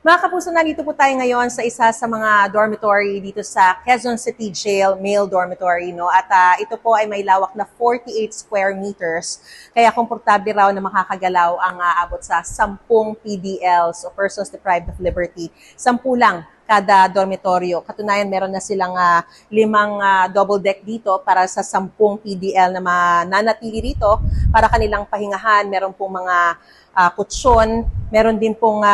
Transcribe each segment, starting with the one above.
Mga kapuso, nandito po tayo ngayon sa isa sa mga dormitory dito sa Quezon City Jail, male dormitory. No? At ito po ay may lawak na 48 square meters. Kaya komportable raw na makakagalaw ang abot sa 10 PDLs o persons deprived of liberty. 10 lang kada dormitoryo. Katunayan, meron na silang 5 double deck dito para sa 10 PDL na mananatili rito para kanilang pahingahan. Meron pong mga kutsyon, meron din pong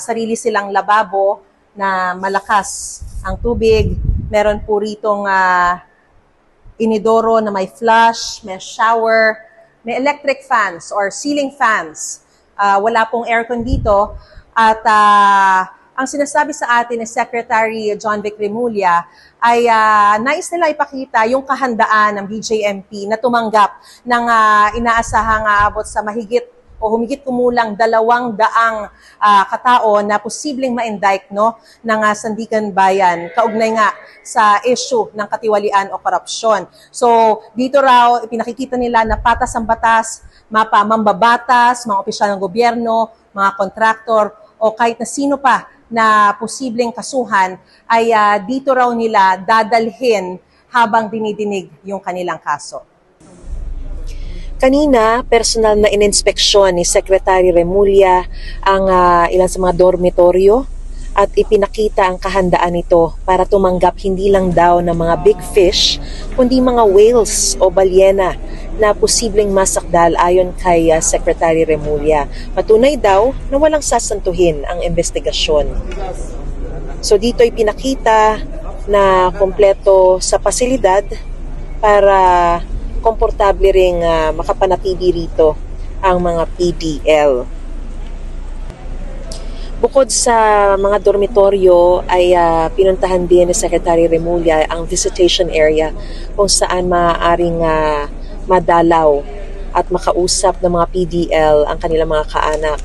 sarili silang lababo na malakas ang tubig. Meron po ritong inidoro na may flush, may shower, may electric fans or ceiling fans. Wala pong aircon dito. At ang sinasabi sa atin ni Secretary John Vic Remulla ay nais nila ipakita yung kahandaan ng BJMP na tumanggap ng inaasahang aabot sa mahigit o humigit kumulang 200 katao na posibleng ma-indict ng Sandigan Bayan kaugnay nga sa issue ng katiwalian o korupsyon. So dito raw ipinakikita nila na patas ang batas, mambabatas, mga opisyal ng gobyerno, mga kontraktor o kahit na sino pa na posibleng kasuhan ay dito raw nila dadalhin habang dinidinig yung kanilang kaso. Kanina, personal na ininspeksyon ni Secretary Remulla ang ilan sa mga dormitoryo at ipinakita ang kahandaan nito para tumanggap hindi lang daw ng mga big fish, kundi mga whales o balyena na posibleng masakdal ayon kay Secretary Remulla. Patunay daw na walang sasantuhin ang investigasyon. So dito ipinakita na kompleto sa pasilidad para komportable ring makapanatili rito ang mga PDL. Bukod sa mga dormitoryo ay pinuntahan din ni Secretary Remulla ang visitation area kung saan maaaring madalaw at makausap ng mga PDL ang kanilang mga kaanak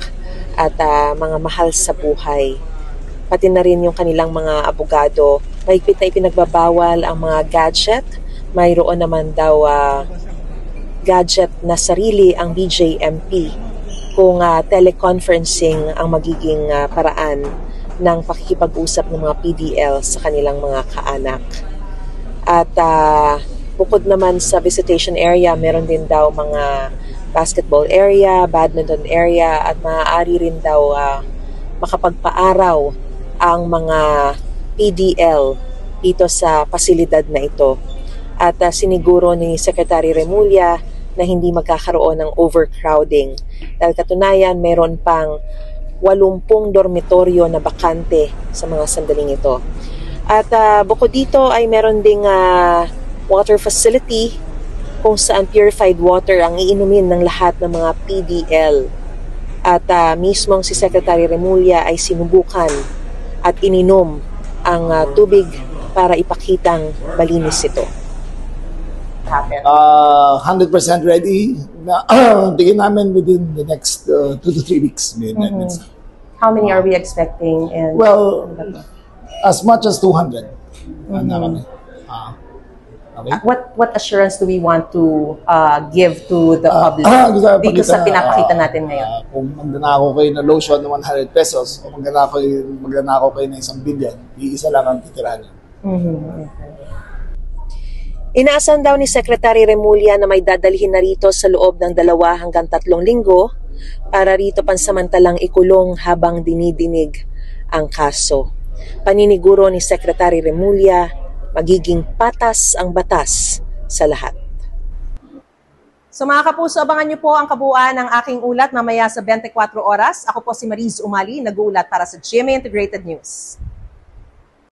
at mga mahal sa buhay. Pati na rin yung kanilang mga abogado. Mahigpit na ipinagbabawal ang mga gadget. Mayroon naman daw gadget na sarili ang BJMP kung teleconferencing ang magiging paraan ng pakikipag-usap ng mga PDL sa kanilang mga kaanak. At bukod naman sa visitation area, meron din daw mga basketball area, badminton area at maaari rin daw makapagpaaraw ang mga PDL dito sa pasilidad na ito. At siniguro ni Secretary Remulla na hindi magkakaroon ng overcrowding. Dahil katunayan, meron pang 80 dormitoryo na bakante sa mga sandaling ito. At bukod dito ay meron ding water facility kung saan purified water ang iinumin ng lahat ng mga PDL. At mismong si Secretary Remulla ay sinubukan at ininom ang tubig para ipakitang malinis ito. 100% ready. Tingin namin within the next 2 to 3 weeks. How many are we expecting? And Well, as much as 200. Okay. What assurance do we want to give to the public dito sa pinapakita natin ngayon? Kung magnanakaw kayo na lotion na 100 pesos o magnanakaw kayo na 1 billion, iisa lang ang titirahan niyo. Inaasahan daw ni Secretary Remulla na may dadalhin na rito sa loob ng 2 hanggang 3 linggo para rito pansamantalang ikulong habang dinidinig ang kaso. Paniniguro ni Secretary Remulla, magiging patas ang batas sa lahat. So mga kapuso, abangan niyo po ang kabuuan ng aking ulat mamaya sa 24 oras. Ako po si Mariz Umali, nag-uulat para sa GMA Integrated News.